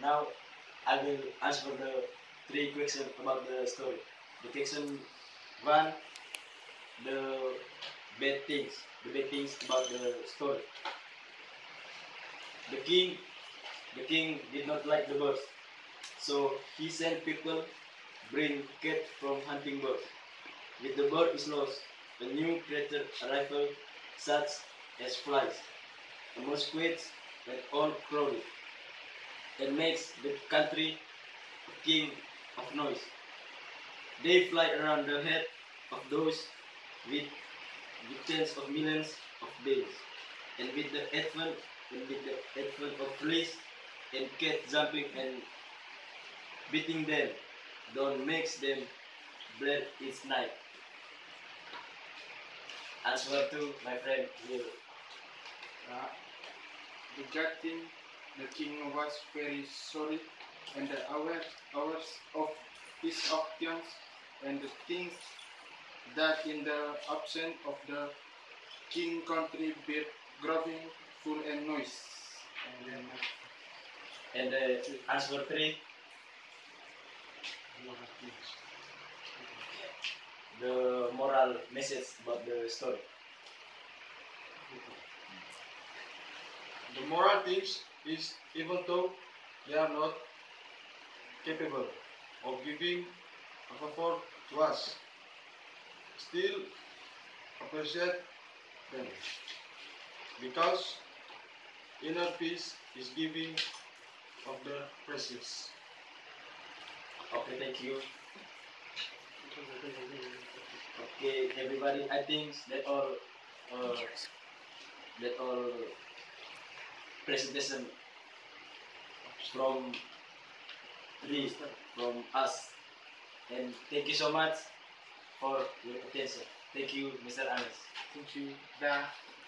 Now I will answer the three questions about the story. The question one, the the bad things about the story. The king, the king did not like the birds, so he sent people bring cat from hunting birds. If the bird is lost, a new creature arrival such as flies, a mosquitoes, and all crowded, and makes the country a king of noise. They fly around the head of those with, with tens of millions of days, and with the advent of fleas and cat jumping and beating them, don't makes them bleed its night. Answer to my friend will. Uh, Regarding the king was very sorry and the hours of his actions and the things that in the absence of the king country be growing full and noise. And answer three, the moral message about the story. The moral things is even though they are not capable of giving a favor to us, still appreciate them because inner peace is giving of the precious. Okay, thank you. Okay, everybody, I think uh, that all presentation from from us, and thank you so much for your attention. Thank you, Mr. Anas. Thank you. Da.